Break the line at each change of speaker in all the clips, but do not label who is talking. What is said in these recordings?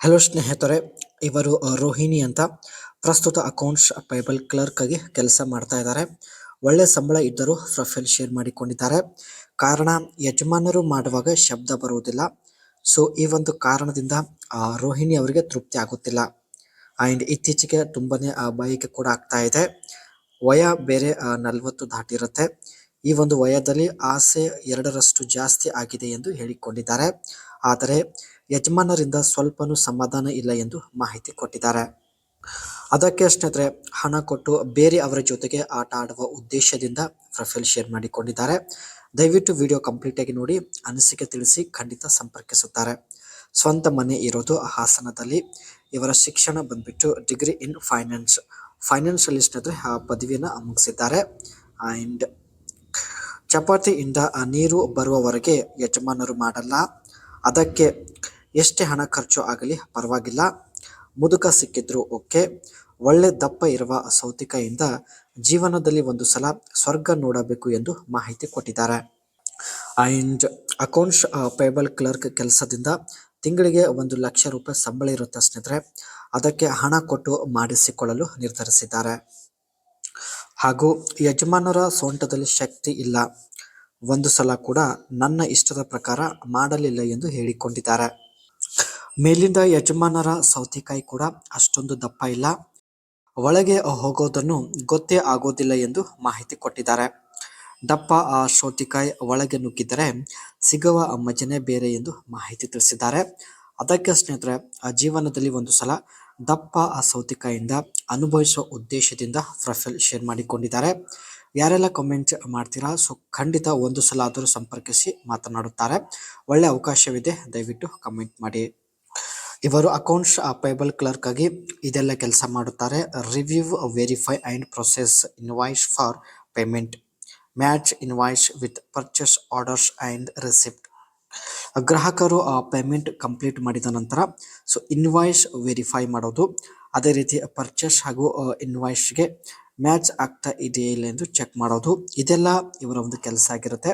Hello ಸ್ನೇಹಿತರೆ, ಇವರು ರೋಹಿಣಿ ಅಂತ ಪ್ರಸ್ತುತ ಅಕೌಂಟ್ಸ್ ಪೇಬಲ್ ಕ್ಲರ್ಕ್ ಆಗಿ ಕೆಲಸ ಮಾಡ್ತಾ ಇದ್ದಾರೆ. ಒಳ್ಳೆ ಸಂಬಳ ಇದ್ದರೂ ಪ್ರೊಫೈಲ್ ಶೇರ್ ಮಾಡಿಕೊಂಡಿದ್ದಾರೆ. ಕಾರಣ ಯಜಮಾನರು ಮಾಡುವಾಗ ಶಬ್ದ ಬರುವುದಿಲ್ಲ. ಸೊ ಈ ಒಂದು ಕಾರಣದಿಂದ ರೋಹಿಣಿ ಅವರಿಗೆ ತೃಪ್ತಿ ಆಗುತ್ತಿಲ್ಲ. ಆ್ಯಂಡ್ ಇತ್ತೀಚೆಗೆ ತುಂಬಾನೇ ಬಯಕೆ ಕೂಡ ಆಗ್ತಾ ಇದೆ. ವಯ ಬೇರೆ 40 ದಾಟಿರುತ್ತೆ. ಈ ಒಂದು ವಯದಲ್ಲಿ ಆಸೆ 2ರಷ್ಟು ಜಾಸ್ತಿ ಆಗಿದೆ ಎಂದು ಹೇಳಿಕೊಂಡಿದ್ದಾರೆ. ಆದರೆ ಯಜಮಾನರಿಂದ ಸ್ವಲ್ಪನೂ ಸಮಾಧಾನ ಇಲ್ಲ ಎಂದು ಮಾಹಿತಿ ಕೊಟ್ಟಿದ್ದಾರೆ. ಅದಕ್ಕೆ ಸ್ನೇಹಿತರೆ ಹಣ ಕೊಟ್ಟು ಬೇರೆ ಅವರ ಜೊತೆಗೆ ಆಟ ಆಡುವ ಉದ್ದೇಶದಿಂದ ಪ್ರೊಫೈಲ್ ಶೇರ್ ಮಾಡಿಕೊಂಡಿದ್ದಾರೆ. ದಯವಿಟ್ಟು ವಿಡಿಯೋ ಕಂಪ್ಲೀಟ್ ಆಗಿ ನೋಡಿ, ಅನಿಸಿಕೆ ತಿಳಿಸಿ, ಖಂಡಿತ ಸಂಪರ್ಕಿಸುತ್ತಾರೆ. ಸ್ವಂತ ಮನೆ ಇರೋದು ಹಾಸನದಲ್ಲಿ. ಇವರ ಶಿಕ್ಷಣ ಬಂದ್ಬಿಟ್ಟು ಡಿಗ್ರಿ ಇನ್ ಫೈನಾನ್ಷಿಯಲ್ ಸ್ನೇಹಿತರೆ ಪದವಿಯನ್ನು ಮುಗಿಸಿದ್ದಾರೆ. ಆ್ಯಂಡ್ ಚಪಾತಿಯಿಂದ ನೀರು ಬರುವವರೆಗೆ ಯಜಮಾನರು ಮಾಡಲ್ಲ. ಅದಕ್ಕೆ ಎಷ್ಟೇ ಹಣ ಖರ್ಚು ಆಗಲಿ ಪರವಾಗಿಲ್ಲ, ಮುದುಕ ಸಿಕ್ಕಿದ್ರು ಓಕೆ. ಒಳ್ಳೆ ದಪ್ಪ ಇರುವ ಸೌತಿಕಾಯಿಂದ ಜೀವನದಲ್ಲಿ ಒಂದು ಸಲ ಸ್ವರ್ಗ ನೋಡಬೇಕು ಎಂದು ಮಾಹಿತಿ ಕೊಟ್ಟಿದ್ದಾರೆ. ಆ್ಯಂಡ್ ಅಕೌಂಟ್ಸ್ ಪೇಬಲ್ ಕ್ಲರ್ಕ್ ಕೆಲಸದಿಂದ ತಿಂಗಳಿಗೆ 1,00,000 ರೂಪಾಯಿ ಸಂಬಳ ಇರುತ್ತೆ ಸ್ನೇಹಿತರೆ. ಅದಕ್ಕೆ ಹಣ ಕೊಟ್ಟು ಮಾಡಿಸಿಕೊಳ್ಳಲು ನಿರ್ಧರಿಸಿದ್ದಾರೆ. ಹಾಗೂ ಯಜಮಾನರ ಸೊಂಟದಲ್ಲಿ ಶಕ್ತಿ ಇಲ್ಲ, ಒಂದು ಸಲ ಕೂಡ ನನ್ನ ಇಷ್ಟದ ಪ್ರಕಾರ ಮಾಡಲಿಲ್ಲ ಎಂದು ಹೇಳಿಕೊಂಡಿದ್ದಾರೆ. ಮೇಲಿಂದ ಯಜಮಾನರ ಸೌತೆಕಾಯಿ ಕೂಡ ಅಷ್ಟೊಂದು ದಪ್ಪ ಇಲ್ಲ, ಒಳಗೆ ಹೋಗೋದನ್ನು ಗೊತ್ತೇ ಆಗೋದಿಲ್ಲ ಎಂದು ಮಾಹಿತಿ ಕೊಟ್ಟಿದ್ದಾರೆ. ದಪ್ಪ ಸೌತೆಕಾಯಿ ಒಳಗೆ ನುಗ್ಗಿದರೆ ಸಿಗುವ ಮಜನೇ ಬೇರೆ ಎಂದು ಮಾಹಿತಿ ತಿಳಿಸಿದ್ದಾರೆ. ಅದಕ್ಕೆ ಸ್ನೇಹಿತರೆ ಜೀವನದಲ್ಲಿ ಒಂದು ಸಲ ದಪ್ಪ ಸೌತೆಕಾಯಿಂದ ಅನುಭವಿಸುವ ಉದ್ದೇಶದಿಂದ ಪ್ರೊಫೈಲ್ ಶೇರ್ ಮಾಡಿಕೊಂಡಿದ್ದಾರೆ. ಯಾರೆಲ್ಲ ಕಮೆಂಟ್ ಮಾಡ್ತೀರಾ, ಸೊ ಖಂಡಿತ ಒಂದು ಸಲ ಆದರೂ ಸಂಪರ್ಕಿಸಿ ಮಾತನಾಡುತ್ತಾರೆ. ಒಳ್ಳೆ ಅವಕಾಶವಿದೆ, ದಯವಿಟ್ಟು ಕಮೆಂಟ್ ಮಾಡಿ. ಇವರು ಅಕೌಂಟ್ಸ್ ಪೇಬಲ್ ಕ್ಲರ್ಕ್ ಆಗಿ ಇದೆಲ್ಲ ಕೆಲಸ ಮಾಡುತ್ತಾರೆ. Review, verify and process invoice for payment, match invoice with purchase orders and receipt. ಗ್ರಾಹಕರು ಪೇಮೆಂಟ್ ಕಂಪ್ಲೀಟ್ ಮಾಡಿದ ನಂತರ ಸೊ ಇನ್ವಾಯ್ಸ್ ವೆರಿಫೈ ಮಾಡೋದು, ಅದೇ ರೀತಿ ಪರ್ಚೇಸ್ ಹಾಗೂ ಇನ್ವಾಯ್ಸ್ಗೆ ಮ್ಯಾಚ್ ಆಗ್ತಾ ಇದೆಯಾ ಇಲ್ಲ ಎಂದು ಚೆಕ್ ಮಾಡೋದು, ಇದೆಲ್ಲ ಇವರ ಒಂದು ಕೆಲಸ ಆಗಿರುತ್ತೆ.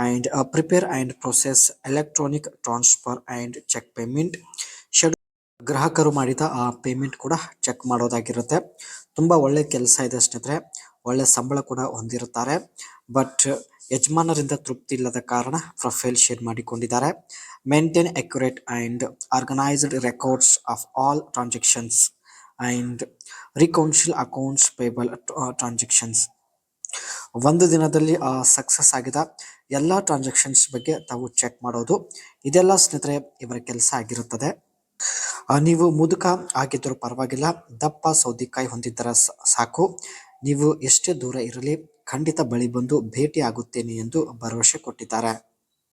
And prepare and process electronic transfer and check payment, ಗ್ರಾಹಕರು ಮಾಡಿದ ಪೇಮೆಂಟ್ ಕೂಡ ಚೆಕ್ ಮಾಡೋದಾಗಿರುತ್ತೆ. ತುಂಬ ಒಳ್ಳೆ ಕೆಲಸ ಇದೆ ಸ್ನೇಹಿತರೆ, ಒಳ್ಳೆ ಸಂಬಳ ಕೂಡ ಹೊಂದಿರುತ್ತಾರೆ. ಬಟ್ ಯಜಮಾನರಿಂದ ತೃಪ್ತಿ ಇಲ್ಲದ ಕಾರಣ ಪ್ರೊಫೈಲ್ ಶೇರ್ ಮಾಡಿಕೊಂಡಿದ್ದಾರೆ. Maintain accurate and organised records of all transactions and reconcile accounts payable transactions. ಒಂದು ದಿನದಲ್ಲಿ ಸಕ್ಸಸ್ ಆಗಿದ ಎಲ್ಲ ಟ್ರಾನ್ಸಾಕ್ಷನ್ಸ್ ಬಗ್ಗೆ ತಾವು ಚೆಕ್ ಮಾಡೋದು, ಇದೆಲ್ಲ ಸ್ನೇಹಿತರೆ ಇವರ ಕೆಲಸ ಆಗಿರುತ್ತದೆ. ನೀವು ಮುದುಕ ಆಗಿದ್ದರೂ ಪರವಾಗಿಲ್ಲ, ದಪ್ಪ ಸೌತೆಕಾಯಿ ಹೊಂದಿದ್ದರೆ ಸಾಕು. ನೀವು ಎಷ್ಟೇ ದೂರ ಇರಲಿ ಖಂಡಿತ ಬಳಿ ಬಂದು ಭೇಟಿ ಆಗುತ್ತೇನೆ ಎಂದು ಭರವಸೆ ಕೊಟ್ಟಿದ್ದಾರೆ.